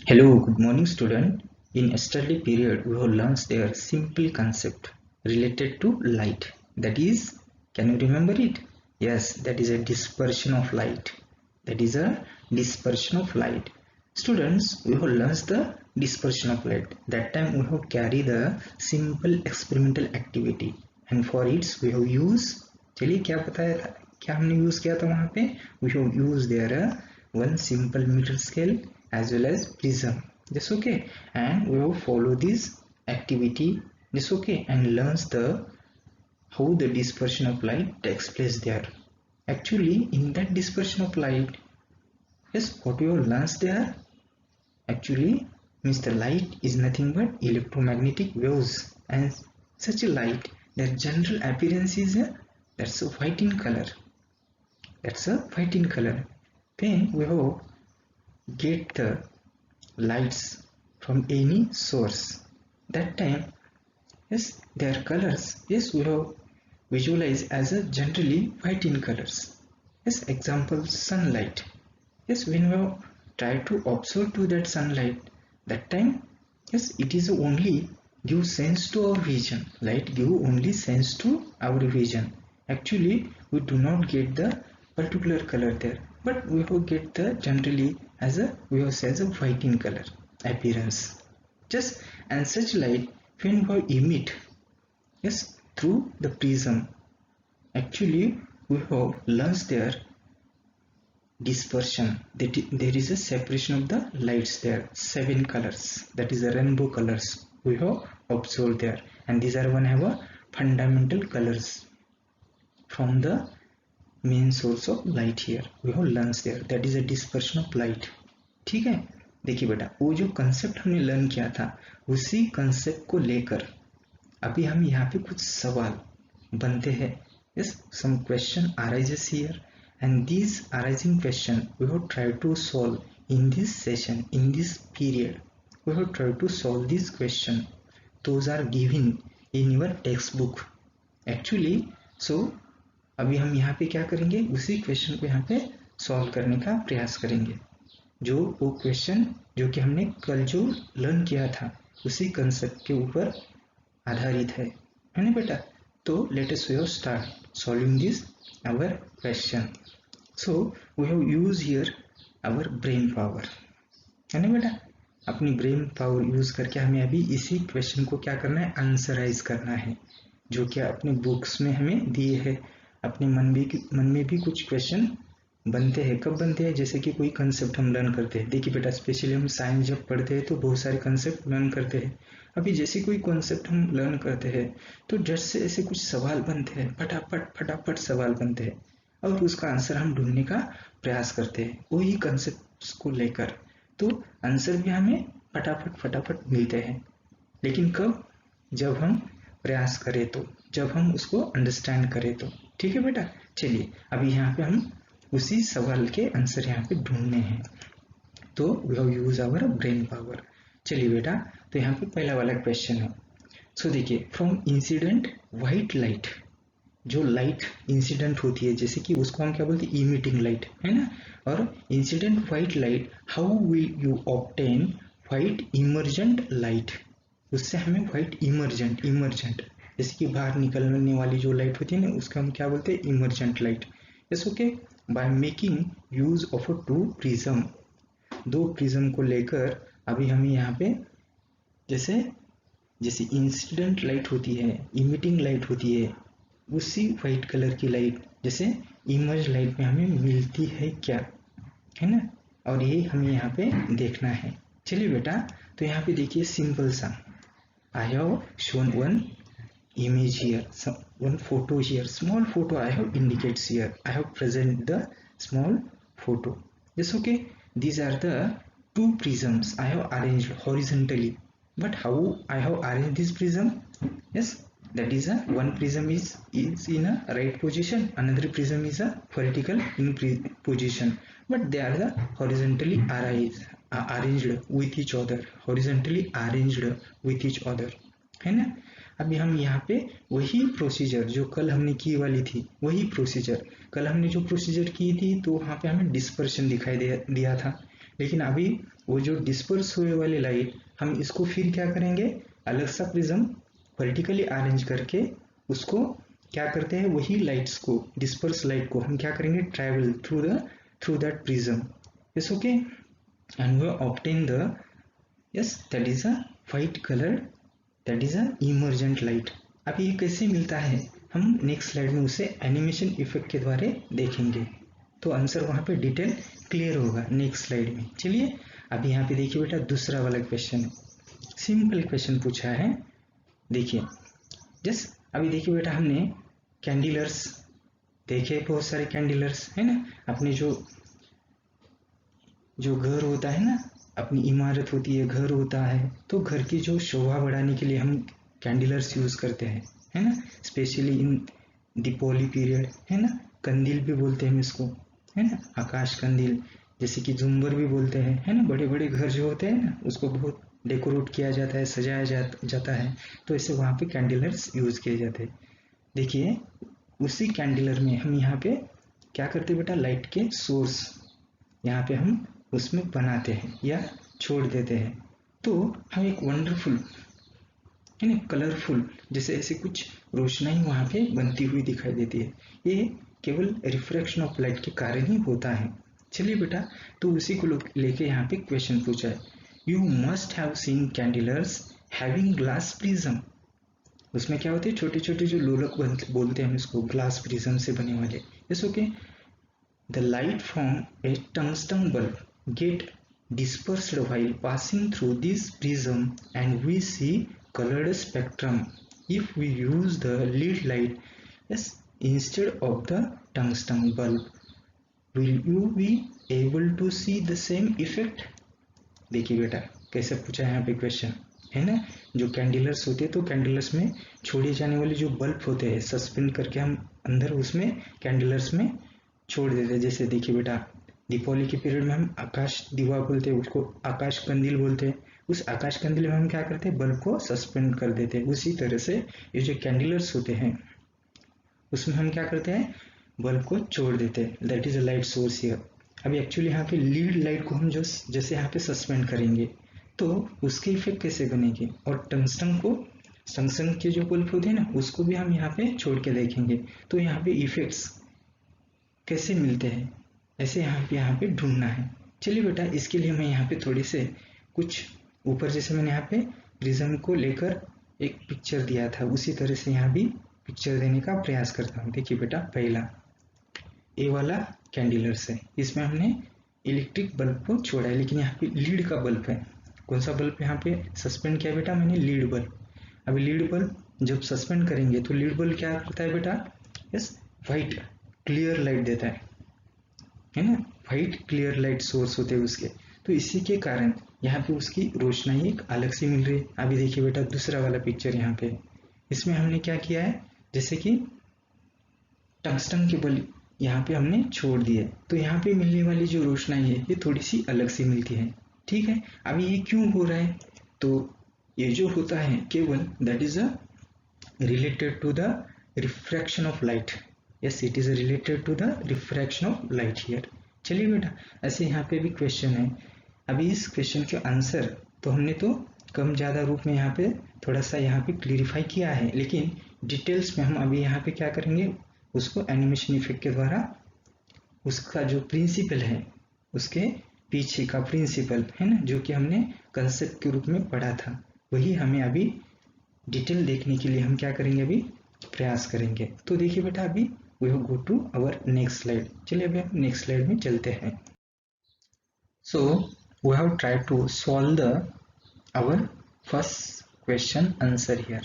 Hello, good morning student. In study period, we have learned their simple concept related to light. That is, can you remember it? Yes, that is a dispersion of light. That is a dispersion of light. Students, we have learned the dispersion of light. That time we have carried the simple experimental activity, and for it we have used. चलिए क्या बताया था, क्या हमने use किया था वहां पे? We have used there one simple meter scale as well as prism. This okay, and we will follow this activity. This okay, and learns the how the dispersion of light takes place there. Actually, in that dispersion of light, yes, what we have learned there actually means the light is nothing but electromagnetic waves, and such a light, their general appearance is that's a white in color. That's a white in color. Then we have get the lights from any source. That time, yes, their colors, yes, we have visualized as a generally white in colors. Yes, example sunlight. Yes, when we have tried to observe to that sunlight, that time, yes, it is only give sense to our vision. Light give only sense to our vision. Actually, we do not get the particular color there, but we will get the generally as a we have says a white in color appearance. Just and such light when we emit, yes, through the prism. Actually, we have learned there dispersion, that there is a separation of the lights there, 7 colors, that is the rainbow colors we have observed there, and these are one have a fundamental colors from the main source of light here we have learns there, that is a dispersion of light. ठीक है, देखिए बेटा, वो जो concept हमने learn किया था उसी कंसेप्ट को लेकर अभी हम यहाँ पे कुछ सवाल बनते हैं. Yes, some question arises here and this arising question we have try to solve in this session, in this period we have try to solve this question. Those are given in your text book actually. So अभी हम यहाँ पे क्या करेंगे, उसी question को यहाँ पे सॉल्व करने का प्रयास करेंगे, जो वो क्वेश्चन जो कि हमने कल जो लर्न किया था उसी कंसेप्ट के ऊपर आधारित है ना बेटा. तो let us start solving this our question. So we have use here our brain power, है ना बेटा. अपनी ब्रेन पावर यूज करके हमें अभी इसी क्वेश्चन को क्या करना है, आंसराइज करना है, जो कि अपने बुक्स में हमें दिए है. अपने मन में भी कुछ क्वेश्चन बनते हैं. कब बनते हैं, जैसे कि कोई कंसेप्ट हम लर्न करते हैं. देखिए बेटा, स्पेशली हम साइंस जब पढ़ते हैं तो बहुत सारे कंसेप्ट लर्न करते हैं. अभी जैसे कोई कॉन्सेप्ट हम लर्न करते हैं तो जट से ऐसे कुछ सवाल बनते हैं, फटाफट फटाफट सवाल बनते हैं और उसका आंसर हम ढूंढने का प्रयास करते हैं वही कंसेप्ट को लेकर. तो आंसर भी हमें फटाफट फटाफट मिलते हैं, लेकिन कब, जब हम प्रयास करें तो, जब हम उसको अंडरस्टैंड करें तो. ठीक है बेटा, चलिए अभी यहाँ पे हम उसी सवाल के आंसर यहाँ पे ढूंढने हैं, तो we have use our brain power. चलिए बेटा, तो यहाँ पे पहला वाला क्वेश्चन है. सो देखिए, फ्रॉम इंसिडेंट व्हाइट लाइट, जो लाइट इंसिडेंट होती है जैसे कि उसको हम क्या बोलते हैं, इमिटिंग लाइट, है ना. और incident white light, how will you obtain white emergent light. उससे हमें व्हाइट इमर्जेंट, इमर्जेंट जैसे कि बाहर निकलने वाली जो लाइट होती है ना, उसका हम क्या बोलते हैं, emergent light. Yes okay, by making use of a two prism. दो प्रिज्म को लेकर अभी हमें यहाँ पे जैसे जैसे इंसिडेंट लाइट होती है, इमिटिंग लाइट होती है, उसी व्हाइट कलर की लाइट जैसे इमर्ज लाइट में हमें मिलती है क्या, है ना. और ये हमें यहाँ पे देखना है. चलिए बेटा, तो यहाँ पे देखिए सिंपल सा, I have shown one image here, one photo here, small photo I have indicates here, I have present the small photo. Yes, okay, these are the two prisms I have arranged horizontally. But how I have arranged this prism, yes, that is a one prism is in a right position, another prism is a vertical in position, but they are the horizontally arranged with each other, horizontally arranged with each other, है ना. अभी हम यहाँ पे वही procedure जो कल हमने की वाली थी, वही प्रोसीजर कल हमने जो प्रोसीजर की थी, तो वहाँ पे हमें डिस्पर्शन दिखाई दिया था. लेकिन अभी वो जो डिस्पर्स हुए वाली लाइट, हम इसको फिर क्या करेंगे, अलग सा प्रिज्म वर्टिकली अरेंज करके उसको क्या करते हैं, वही लाइट्स को, डिस्पर्स लाइट को हम क्या करेंगे, travel through that prism. Yes, okay, and we obtain the, yes, that is a white color, that is a emergent light. अब ये कैसे मिलता है, हम नेक्स्ट स्लाइड में उसे एनिमेशन इफेक्ट के द्वारा देखेंगे, तो आंसर वहां पे डिटेल क्लियर होगा नेक्स्ट स्लाइड में. चलिए अभी यहाँ पे देखिए बेटा, दूसरा वाला क्वेश्चन है, सिंपल क्वेश्चन पूछा है. देखिए जस्ट अभी देखिए बेटा, हमने कैंडिलर्स देखे, बहुत सारे कैंडिलर्स है ना, अपने जो घर होता है ना, अपनी इमारत होती है, घर होता है, तो घर की जो शोभा बढ़ाने के लिए हम कैंडिलर्स यूज करते हैं, है ना, स्पेशली इन दीपावली पीरियड, है ना, कंदील भी बोलते हैं इसको, है ना, आकाश कंदील, जैसे कि झुम्बर भी बोलते हैं, है ना. बड़े बड़े घर जो होते हैं ना, उसको बहुत डेकोरेट किया जाता है, सजाया जाता है, तो ऐसे वहां पे कैंडिलर्स यूज किए जाते हैं. देखिए उसी कैंडिलर में हम यहाँ पे क्या करते हैं बेटा, लाइट के सोर्स यहाँ पे हम उसमें बनाते हैं या छोड़ देते हैं, तो हम एक वंडरफुल, है ना, कलरफुल, जैसे ऐसे कुछ रोशनाई वहां पे बनती हुई दिखाई देती है. ये केवल रिफ्रैक्शन ऑफ लाइट के कारण ही होता है. चलिए बेटा, तो उसी को लेके यहाँ पे क्वेश्चन पूछा है. You must have seen chandeliers having glass prism. उसमें क्या होते हैं, छोटे छोटे जो लोलक बोलते हैं हम इसको, ग्लास प्रिज्म से बने वाले. Yes, okay. The light from a tungsten bulb get dispersed while passing through this prism and we see colored spectrum if we use the lead light, yes, instead of the tungsten bulb. Will you be able to see the same effect? देखिए बेटा कैसे पूछा है यहाँ पे question, है ना. जो कैंडिलर्स होते हैं, तो कैंडिलर्स में छोड़े जाने वाले जो बल्ब होते हैं, सस्पेंड करके हम अंदर उसमें कैंडिलर्स में छोड़ देते हैं. जैसे देखिए बेटा, दीपावली के पीरियड में हम आकाश दीवा बोलते हैं, उसको आकाश कंदील बोलते हैं. उस आकाश कंदील में हम क्या करते हैं, बल्ब को सस्पेंड कर देते हैं. उसी तरह से ये जो कैंडिलर्स होते हैं, उसमें हम क्या करते हैं, बल्ब को छोड़ देते हैं. That is a light source here. अभी एक्चुअली यहाँ पे लीड लाइट को हम जो जैसे यहाँ पे सस्पेंड करेंगे, तो उसके इफेक्ट कैसे बनेंगे, और टंगस्टन के जो बल्ब होते हैं ना, उसको भी हम यहाँ पे छोड़ के देखेंगे, तो यहाँ पे इफेक्ट्स कैसे मिलते हैं, ऐसे यहाँ पे ढूंढना है. चलिए बेटा, इसके लिए मैं यहाँ पे थोड़े से कुछ ऊपर, जैसे मैंने यहाँ पे प्रिज्म को लेकर एक पिक्चर दिया था, उसी तरह से यहाँ भी पिक्चर देने का प्रयास करता हूँ. देखिए बेटा, पहला ए वाला कैंडिलर्स है, इसमें हमने इलेक्ट्रिक बल्ब को छोड़ा है, लेकिन यहाँ पे लीड का बल्ब है. कौन सा बल्ब यहाँ पे सस्पेंड किया बेटा, मैंने लीड बल्ब. अभी लीड बल्ब जब सस्पेंड करेंगे, तो लीड बल्ब क्या करता है बेटा, यस, व्हाइट क्लियर लाइट देता है ना, व्हाइट क्लियर लाइट सोर्स होते हैं उसके, तो इसी के कारण यहाँ पे उसकी रोशनाई एक अलग से मिल रही है. अभी देखिए बेटा, दूसरा वाला पिक्चर यहाँ पे, इसमें हमने क्या किया है, जैसे कि टंगस्टन के बल्ब यहाँ पे हमने छोड़ दिए, तो यहाँ पे मिलने वाली जो रोशनाई है, ये थोड़ी सी अलग से मिलती है. ठीक है, अभी ये क्यों हो रहा है, तो ये जो होता है केवल that is a related to the refraction of light. yes, it is related to the refraction of light here. चलिए बेटा, ऐसे यहाँ पे भी क्वेश्चन है. अभी इस क्वेश्चन के आंसर तो हमने तो कम ज़्यादा रूप में यहाँ पे थोड़ा सा यहाँ पे क्लियरिफाई किया है, लेकिन डिटेल्स में हम अभी यहाँ पे क्या करेंगे, उसको एनिमेशन इफेक्ट के द्वारा उसका जो प्रिंसिपल है, उसके पीछे का प्रिंसिपल है ना, जो कि हमने कंसेप्ट के रूप में पढ़ा था, वही हमें अभी डिटेल देखने के लिए हम क्या करेंगे, अभी प्रयास करेंगे. तो देखिए बेटा, अभी we will go to our next slide. चलिए अभी हम नेक्स्ट स्लाइड में चलते हैं. So we have tried to solve our first question answer here.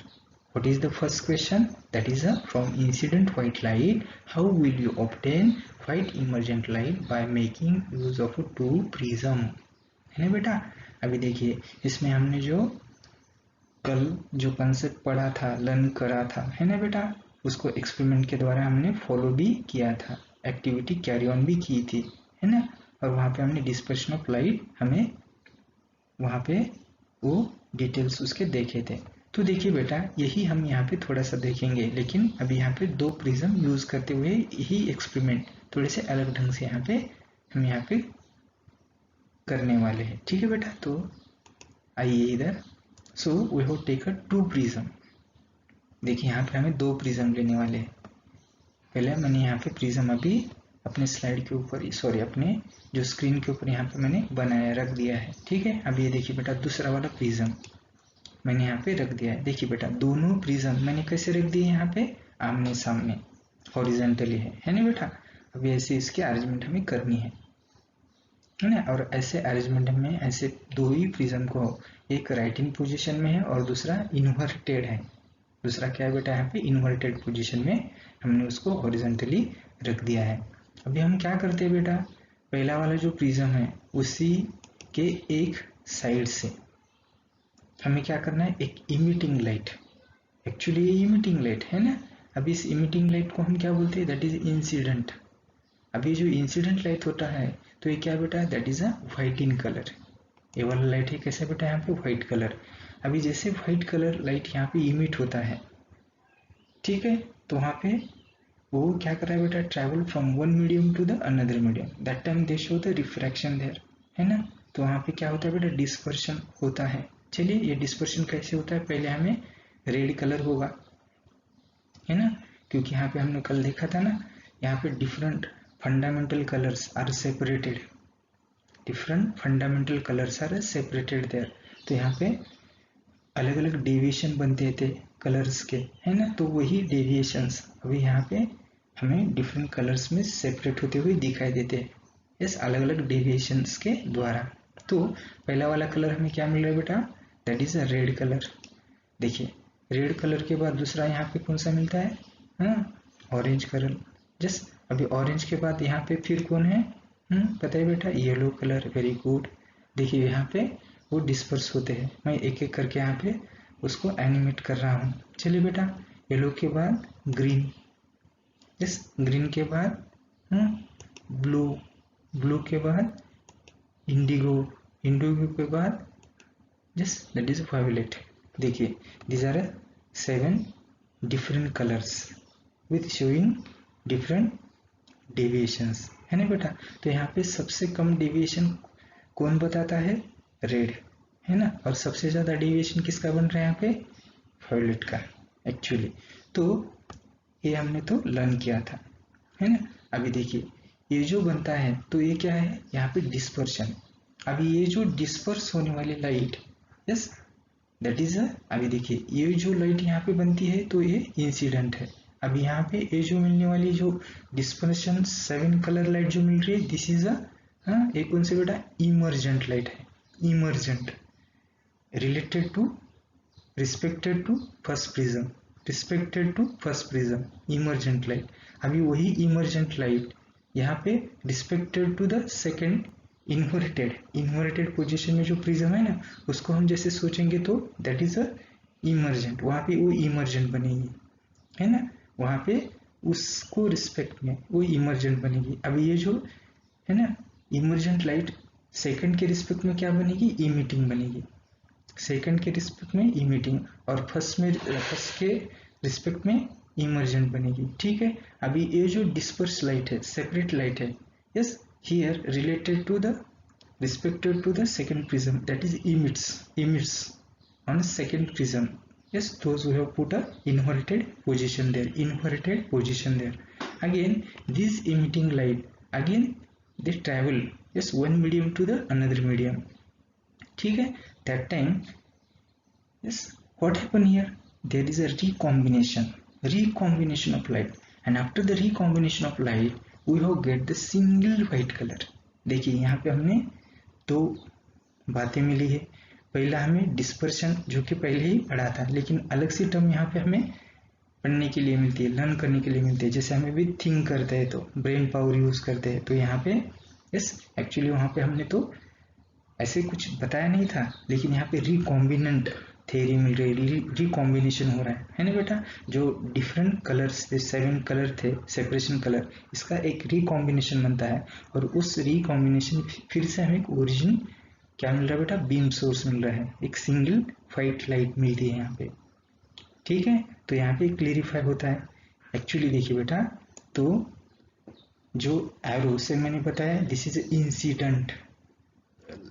What is the first question? That is from incident white light, how will you obtain white emergent light by making use of two prism? है ना बेटा. अभी देखिए, इसमें हमने जो कल जो कंसेप्ट पढ़ा था, लर्न करा था, है ना बेटा, उसको एक्सपेरिमेंट के द्वारा हमने फॉलो भी किया था, एक्टिविटी कैरी ऑन भी की थी, है ना. और वहाँ पे हमने डिस्पर्शन ऑफ लाइट, हमें वहाँ पे वो डिटेल्स उसके देखे थे. तो देखिए बेटा, यही हम यहाँ पे थोड़ा सा देखेंगे, लेकिन अभी यहाँ पे दो प्रिज्म यूज करते हुए यही एक्सपेरिमेंट थोड़े से अलग ढंग से यहाँ पे हम यहाँ पे करने वाले हैं। ठीक है बेटा, तो आइए इधर। So we have taken 2 prism. देखिए यहाँ पे हमें 2 प्रिज्म लेने वाले हैं। पहले मैंने यहाँ पे प्रिज्म अभी अपने स्लाइड के ऊपर, सॉरी अपने जो स्क्रीन के ऊपर यहाँ पे मैंने बनाया रख दिया है। ठीक है, अब ये देखिए बेटा दूसरा वाला प्रिज्म मैंने यहाँ पे रख दिया है। देखिए बेटा दोनों प्रिज्म मैंने कैसे रख दिए यहाँ पे, आमने सामने हॉरिजॉन्टली है ना बेटा। अभी ऐसे इसकी अरेंजमेंट हमें करनी है ना। और ऐसे अरेंजमेंट में ऐसे 2 ही प्रिज्म को, एक राइटिंग पोजीशन में है और दूसरा इन्वर्टेड है। दूसरा क्या है बेटा, यहाँ पे इन्वर्टेड पोजीशन में हमने उसको हॉरिजॉन्टली रख दिया है। अभी हम क्या करते हैं बेटा, पहला वाला जो प्रिज्म है उसी के एक साइड से हमें क्या करना है, एक इमिटिंग लाइट, एक्चुअली ये इमिटिंग लाइट है ना। अभी इस इमिटिंग लाइट को हम क्या बोलते हैं, दैट इज इंसिडेंट। अभी जो इंसिडेंट लाइट होता है तो ये क्या बेटा, that is a white in colour. ये वाला लाइट है कैसे बेटा, यहाँ पे व्हाइट कलर। अभी जैसे व्हाइट कलर लाइट यहाँ पे इमिट होता है, ठीक है, तो वहाँ पे वो क्या कर रहा है बेटा, travel from one medium to the another medium, that time they show the refraction there, है ना। तो वहाँ पे क्या होता है बेटा, डिस्पर्शन होता है। चलिए ये डिस्पर्शन कैसे होता है, पहले हमें रेड कलर होगा, है ना, क्योंकि यहाँ पे हमने कल देखा था ना, यहाँ पे different fundamental colours are separated, different fundamental colours are separated there. तो यहाँ पे अलग अलग डेविएशन बनते थे कलर्स के, है ना। तो वही डेविएशंस अभी यहाँ पे हमें डिफरेंट कलर्स में सेपरेट होते हुए दिखाई देते हैं, इस अलग अलग डेविएशंस के द्वारा। तो पहला वाला कलर हमें क्या मिल रहा है बेटा, that is a red colour. देखिए रेड कलर के बाद दूसरा यहाँ पे कौन सा मिलता है, हाँ, ऑरेंज कलर। जस्ट अभी ऑरेंज के बाद यहाँ पे फिर कौन है, पता है बेटा, येलो कलर। Very good. देखिए यहाँ पे वो डिस्पर्स होते हैं, मैं एक एक करके यहाँ पे उसको एनिमेट कर रहा हूँ। चलिए बेटा, येलो के बाद ग्रीन, यस, ग्रीन के बाद ब्लू, ब्लू के बाद इंडिगो, इंडिगो के बाद जस्ट दैट इज वायलेट। देखिए these are 7 different colors with showing different deviations, है ना बेटा। तो यहाँ पे सबसे कम डेविएशन कौन बताता है, रेड, है ना। और सबसे ज्यादा डेविएशन किसका बन रहा है यहाँ पे, वायलेट का एक्चुअली। तो ये हमने तो लर्न किया था, है ना। अभी देखिए ये जो बनता है तो ये क्या है, यहाँ पे डिस्पर्शन। अभी ये जो डिस्पर्स होने वाली लाइट, यस, दैट इज अभी देखिए ये जो लाइट यहाँ पे बनती है तो ये इंसिडेंट है। अभी यहाँ पे ये जो मिलने वाली जो डिस्पर्शन 7 कलर लाइट जो मिल रही है, दिस इज एक कौन से बेटा, इमर्जेंट लाइट है। Emergent related to, respected to first prism, respected to first prism, emergent light. अभी वही इमर्जेंट लाइट यहाँ पे respected to the second inverted, inverted position में जो प्रिज्म है ना, उसको हम जैसे सोचेंगे तो दैट इज अ इमर्जेंट, वहां पे वो इमर्जेंट बनेगी, है ना, वहां पे उसको रिस्पेक्ट में वो इमर्जेंट बनेगी। अभी ये जो है ना इमर्जेंट लाइट सेकंड के रिस्पेक्ट में क्या बनेगी, इमिटिंग बनेगी, सेकंड के रिस्पेक्ट में इमिटिंग, और फर्स्ट के रिस्पेक्ट में इमर्जेंट बनेगी। ठीक है, अभी ये जो डिस्पर्स लाइट है, सेपरेट लाइट है, yes, here related to the, respected to the second prism, that is emits on second prism, yes, those who have put a inverted position there, inverted position there. Again this emitting light, again they travel, yes, one medium to the another medium, ठीक है। that time, yes, what happen here, there is a recombination of light, and after the recombination of light we have get the single white color। देखिए यहाँ पे हमने 2 बातें मिली है। पहला हमें डिस्पर्शन जो कि पहले ही पढ़ा था, लेकिन अलग सी टर्म यहाँ पे हमें पढ़ने के लिए मिलती है, लर्न करने के लिए मिलती है। जैसे हमें भी थिंक करते हैं तो ब्रेन पावर यूज करते हैं, तो यहाँ पे यस, एक्चुअली वहाँ पे हमने तो ऐसे कुछ बताया नहीं था, लेकिन यहाँ पे रिकॉम्बिनेंट थ्योरी मिल रही है, रिकॉम्बिनेशन हो रहा है ना बेटा। जो डिफरेंट कलर्स थे, 7 कलर थे, सेपरेशन कलर, इसका एक रिकॉम्बिनेशन बनता है, और उस रिकॉम्बिनेशन फिर से हमें एक ओरिजिन क्या मिल रहा है बेटा, बीम सोर्स मिल रहा है, एक सिंगल व्हाइट लाइट मिलती है यहाँ पे। ठीक है, तो यहाँ पे क्लियरिफाई होता है। एक्चुअली देखिए बेटा, तो जो एरो से मैंने बताया, दिस इज इंसिडेंट,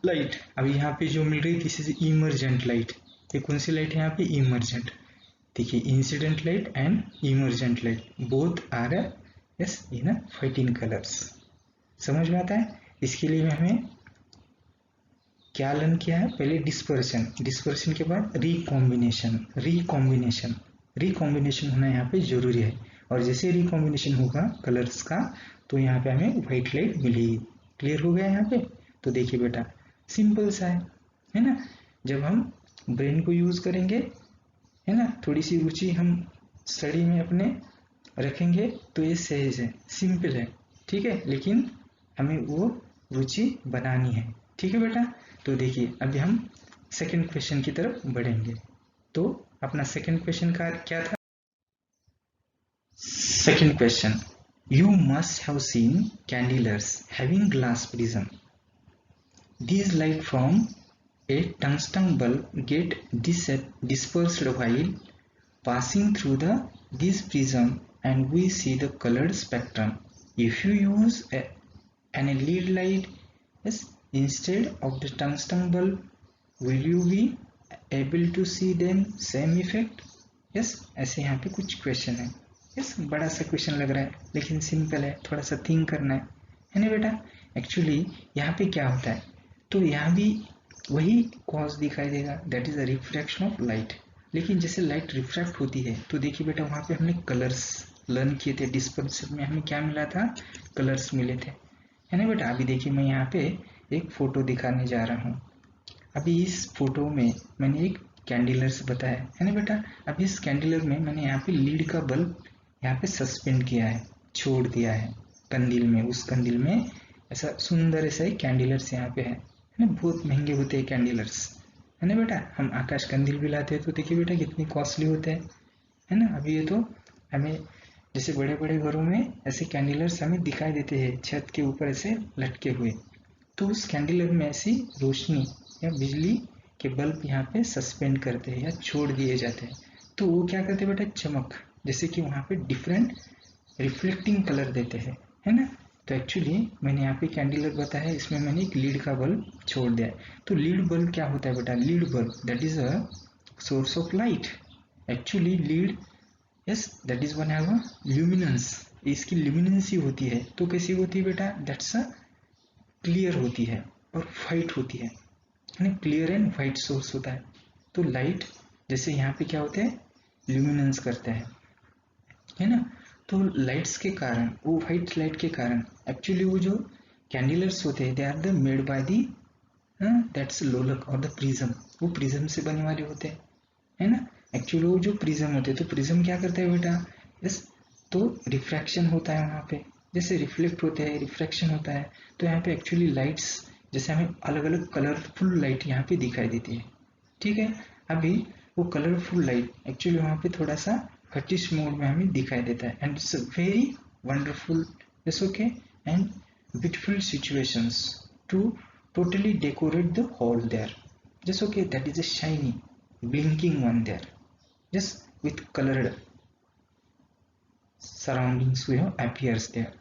लाइट अभी यहाँ पे जो मिल रही है दिस इज इमर्जेंट लाइट। ये कौन सी लाइट है यहाँ पे? इमर्जेंट। देखिए incident light and emergent light both are yes in fighting colours. समझ में आता है? इसके लिए हमें क्या लर्न किया है? पहले डिस्पर्शन, डिस्पर्शन के बाद रिकॉम्बिनेशन, रिकॉम्बिनेशन, रिकॉम्बिनेशन होना यहाँ पे जरूरी है। और जैसे रिकॉम्बिनेशन होगा कलर्स का तो यहाँ पे हमें व्हाइट लाइट मिलेगी। क्लियर हो गया यहाँ पे? तो देखिए बेटा सिंपल सा है ना। जब हम ब्रेन को यूज करेंगे है ना, थोड़ी सी रुचि हम स्टडी में अपने रखेंगे तो ये सहज है, सिंपल है, ठीक है, लेकिन हमें वो रुचि बनानी है। ठीक है बेटा? तो देखिए अभी हम सेकंड क्वेश्चन की तरफ बढ़ेंगे। तो अपना सेकंड क्वेश्चन का क्या था? Second question, you must have seen chandeliers having glass prism. These light from a tungsten bulb get dispersed while passing through this prism and we see the colored spectrum. If you use an LED light yes, instead of the tungsten bulb, will you be able to see them same effect? Yes, ऐसे यहाँ पे कुछ question है। Yes, बड़ा सा question लग रहा है लेकिन सिंपल है, थोड़ा सा थिंक करना है ना बेटा। एक्चुअली यहाँ पे क्या होता है, तो यहाँ भी वही कॉज दिखाई देगा, that is a refraction of light. लेकिन जैसे लाइट रिफ्रैक्ट होती है तो देखिए बेटा वहां पे हमने कलर्स लर्न किए थे, डिस्पर्शन में हमें क्या मिला था? कलर्स मिले थे, है ना बेटा। अभी देखिए मैं यहाँ पे एक फोटो दिखाने जा रहा हूँ। अभी इस फोटो में मैंने एक कैंडिलर्स बताया है ना बेटा। अभी इस कैंडिलर में मैंने यहाँ पे लीड का बल्ब यहाँ पे सस्पेंड किया है, छोड़ दिया है कंदील में। उस कंदील में ऐसा सुंदर ऐसा एक कैंडिलर्स यहाँ पे है ना। बहुत महंगे होते हैं कैंडिलर्स, है ना बेटा। हम आकाश कंदील भी लाते हैं तो देखिए बेटा कितनी कॉस्टली होते हैं, है ना। अभी ये तो हमें जैसे बड़े बड़े घरों में ऐसे कैंडिलर्स हमें दिखाई देते हैं छत के ऊपर ऐसे लटके हुए। तो उस कैंडिलर में ऐसी रोशनी या बिजली के बल्ब यहाँ पे सस्पेंड करते हैं या छोड़ दिए जाते हैं। तो वो क्या करते हैं बेटा? चमक, जैसे कि वहाँ पे डिफरेंट रिफ्लेक्टिंग कलर देते हैं, है ना। तो एक्चुअली मैंने यहाँ पे कैंडिलर बताया है, इसमें मैंने एक लीड का बल्ब छोड़ दिया है। तो लीड बल्ब क्या होता है बेटा? Lead bulb that is a source of light. Actually lead yes that is one have a luminance, इसकी ल्यूमिनेंस ही होती है। तो कैसी होती है बेटा? दैट्स अ क्लियर होती है और वाइट होती है ना, क्लियर एंड वाइट सोर्स होता है। तो लाइट जैसे यहाँ पे क्या होते हैं? ल्यूमिनेंस करते हैं, है ना। तो लाइट्स के कारण, वो व्हाइट लाइट के कारण एक्चुअली वो जो कैंडिलर्स होते हैं they are the made by the that's लोलक और द प्रिज्म। वो प्रिज्म से बने वाले होते हैं, है ना। एक्चुअली वो जो प्रिज्म होते हैं, तो प्रिज्म क्या करता है बेटा? यस, तो रिफ्रैक्शन होता है वहां पे, जैसे रिफ्लेक्ट होते हैं, रिफ्रैक्शन होता है। तो यहाँ पे एक्चुअली लाइट्स जैसे हमें अलग अलग कलरफुल लाइट यहाँ पे दिखाई देती है, ठीक है। अभी वो कलरफुल लाइट एक्चुअली वहां पे थोड़ा सा हटिश मोड में हमें दिखाई देता है and it's very wonderful yes okay and beautiful situations to totally decorate the hall there, just okay, that is a shiny blinking one there, just with colored surroundings we have appears there,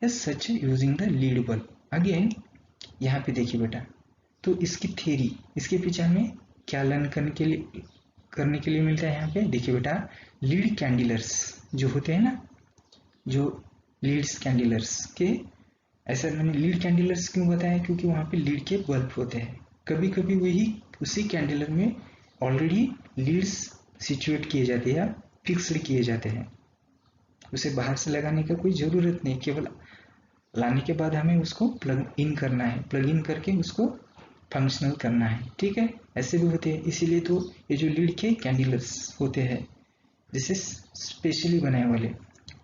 yes such using the lead bulb again। यहाँ पे देखिए बेटा, तो इसकी theory, इसके पीछे हमें क्या लर्न करने के लिए मिलता है यहाँ पे? देखिए बेटा लीड कैंडिलर्स जो होते हैं ना, जो लीड्स कैंडिलर्स के, ऐसा मैंने लीड कैंडिलर्स क्यों बताया? क्योंकि वहां पे लीड के बल्ब होते हैं। कभी कभी वही उसी कैंडिलर में ऑलरेडी लीड्स सिचुएट किए जाते हैं या फिक्स्ड किए जाते हैं, उसे बाहर से लगाने का कोई जरूरत नहीं, केवल लाने के बाद हमें उसको प्लग इन करना है, प्लग इन करके उसको फंक्शनल करना है, ठीक है। ऐसे भी होते हैं, इसीलिए तो ये जो लीड के कैंडिलर्स होते हैं जैसे स्पेशली बनाए वाले,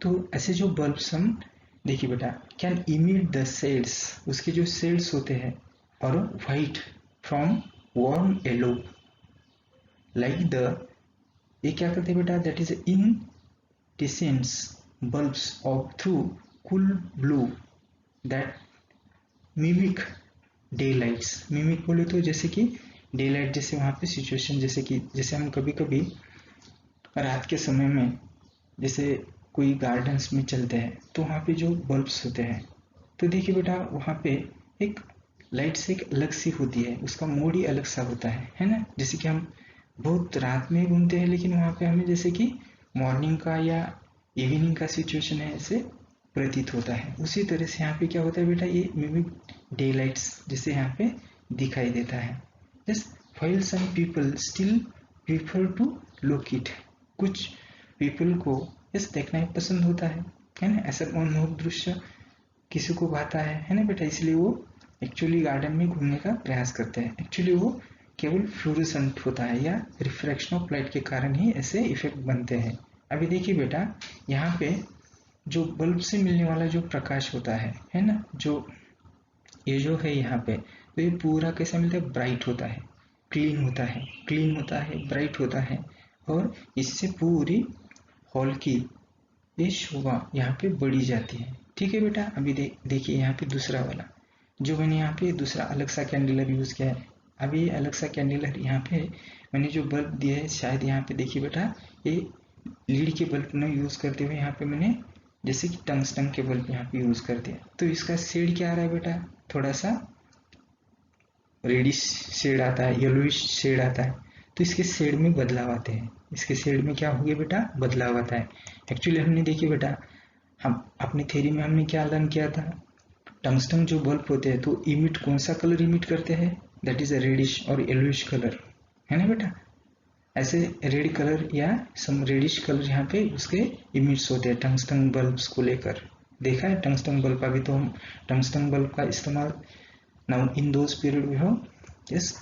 तो ऐसे जो बल्ब्स हम देखिए बेटा कैन इमिट द शेड्स, उसके जो शेड्स होते हैं और white from warm yellow like the, ये क्या करते हैं बेटा? That is in descents bulbs of through cool blue that mimic day lights. Mimic बोले तो जैसे कि डे लाइट, जैसे वहां पे सिचुएशन, जैसे कि जैसे हम कभी कभी रात के समय में जैसे कोई गार्डन्स में चलते हैं तो वहाँ पे जो बल्ब्स होते हैं, तो देखिए बेटा वहाँ पे एक लाइट्स एक अलग सी होती है, उसका मोड ही अलग सा होता है ना। जैसे कि हम बहुत रात में घूमते हैं लेकिन वहाँ पे हमें जैसे कि मॉर्निंग का या इवनिंग का सिचुएशन है ऐसे प्रतीत होता है। उसी तरह से यहाँ पे क्या होता है बेटा, ये मिमिक डे लाइट्स जैसे यहाँ पे दिखाई देता है। Yes, while some people still prefer to look it, कुछ पीपल को यस देखना ही पसंद होता है ना। ऐसा मनमोहक दृश्य किसी को भाता है ना बेटा, इसलिए वो एक्चुअली गार्डन में घूमने का प्रयास करते हैं। एक्चुअली वो केवल फ्लोरेसेंट होता है या रिफ्रैक्शन ऑफ लाइट के कारण ही ऐसे इफेक्ट बनते हैं। अभी देखिए बेटा, यहाँ पे जो बल्ब से मिलने वाला जो प्रकाश होता है ना, जो ये जो है यहाँ पे, तो ये पूरा कैसा मिलता है, ब्राइट होता है, क्लीन होता है, क्लीन होता है, ब्राइट होता है, और इससे पूरी हॉल की ये शोभा यहाँ पे बढ़ी जाती है। ठीक है बेटा, अभी देखिए यहाँ पे दूसरा वाला जो मैंने यहाँ पे दूसरा अलग सा कैंडलर यूज किया है। अभी ये अलग सा कैंडलर यहाँ पे मैंने जो बल्ब दिया है, शायद यहाँ पे देखिए बेटा, ये लीड के बल्ब न यूज करते हुए यहाँ पे मैंने जैसे कि टंगस्टन के बल्ब यहाँ पे यूज कर दिया। तो इसका शेड क्या आ रहा है बेटा, थोड़ा सा रेडिश शेड आता है, येलोइश शेड आता है। तो इसके शेड में बदलाव आते हैं, इसके शेड में क्या हो गया बेटा, बदलाव आता है। एक्चुअली हमने देखिए बेटा, हम अपनी थ्योरी में हमने क्या लर्न किया था, टंगस्टन जो बल्ब होते हैं तो इमिट कौन सा कलर इमिट करते हैं, दैट इज अ रेडिश और येलोइश कलर, है ना बेटा। ऐसे रेड कलर या सम रेडिश कलर यहाँ पे उसके इमिट्स होते हैं टंगस्टन बल्ब्स को लेकर। देखा है टंगस्टन बल्ब, अभी तो हम टंगस्टन बल्ब का इस्तेमाल now in those period we have, yes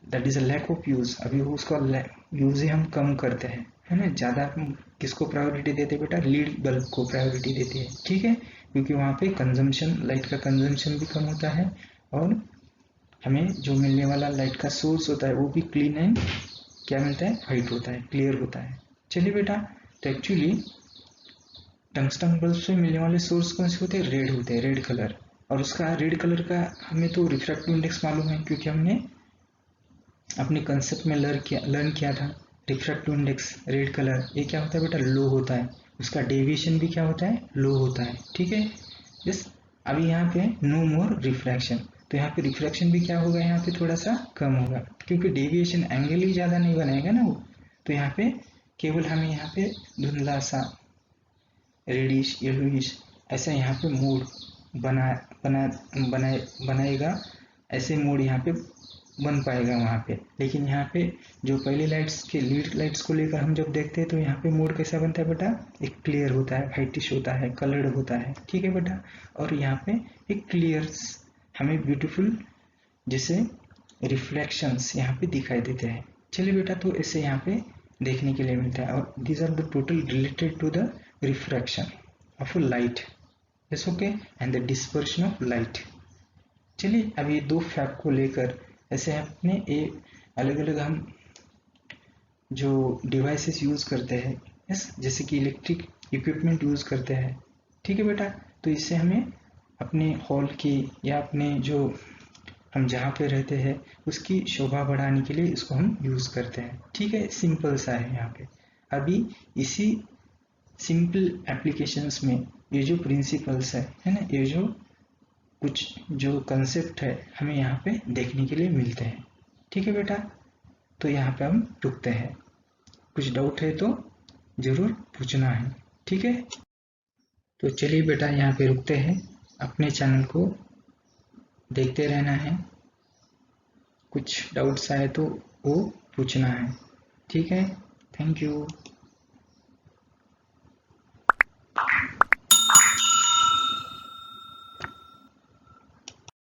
that is a lack of use, अभी उसका यूज ही हम कम करते हैं, है ना। ज्यादा हम किसको प्रायोरिटी देते हैं बेटा, लीड बल्ब को प्रायोरिटी देते हैं। ठीक है, क्योंकि वहाँ पे कंजम्पशन, लाइट का कंजम्पशन भी कम होता है और हमें जो मिलने वाला लाइट का सोर्स होता है वो भी क्लीन एंड क्या मिलता है, वाइट होता है, क्लियर होता है। चलिए बेटा, तो एक्चुअली टंगस्टन बल्ब से मिलने वाले सोर्स कौन से होते हैं, रेड होते हैं, रेड कलर। और उसका रेड कलर का हमें तो रिफ्रैक्टिव इंडेक्स मालूम है, क्योंकि हमने अपने कंसेप्ट में लर्न किया था। रिफ्रैक्टिव इंडेक्स रेड कलर ये क्या होता है बेटा, लो होता है, उसका डेविएशन भी क्या होता है, लो होता है। ठीक है, यस। अभी यहाँ पे नो मोर रिफ्रैक्शन, तो यहाँ पे रिफ्रैक्शन भी क्या होगा, यहाँ पे थोड़ा सा कम होगा, क्योंकि डेविएशन एंगल ही ज्यादा नहीं बनाएगा ना वो। तो यहाँ पे केवल हमें यहाँ पे धुंधला सा रेडिश येलोइश ऐसा यहाँ पे मूड बनाएगा, ऐसे मूड यहाँ पे बन पाएगा वहाँ पे। लेकिन यहाँ पे जो पहली लाइट्स के लीड लाइट्स को लेकर हम जब देखते हैं तो यहाँ पे मूड कैसा बनता है बेटा, एक क्लियर होता है, वाइटिश होता है, कलर्ड होता है। ठीक है बेटा, और यहाँ पे एक क्लियर हमें ब्यूटीफुल जैसे रिफ्लेक्शंस यहाँ पे दिखाई देते हैं। चलिए बेटा, तो ऐसे यहाँ पे देखने के लिए मिलता है। और these are the total related to the refraction of light, yes okay, and the dispersion of light. चलिए अब ये दो फैक्ट को लेकर ऐसे अपने ये अलग अलग हम जो डिवाइसेस यूज करते हैं, यस, जैसे कि इलेक्ट्रिक इक्विपमेंट यूज करते हैं। ठीक है बेटा, तो इससे हमें अपने हॉल की या अपने जो हम जहाँ पे रहते हैं उसकी शोभा बढ़ाने के लिए इसको हम यूज करते हैं। ठीक है, सिंपल सा है यहाँ पे। अभी इसी सिंपल एप्लीकेशंस में ये जो प्रिंसिपल्स है ना, ये जो कुछ जो कंसेप्ट है हमें यहाँ पे देखने के लिए मिलते हैं। ठीक है बेटा, तो यहाँ पे हम रुकते हैं, कुछ डाउट है तो जरूर पूछना है। ठीक है, तो चलिए बेटा यहाँ पे रुकते हैं, अपने चैनल को देखते रहना है, कुछ डाउट्स आए तो वो पूछना है। ठीक है, थैंक यू।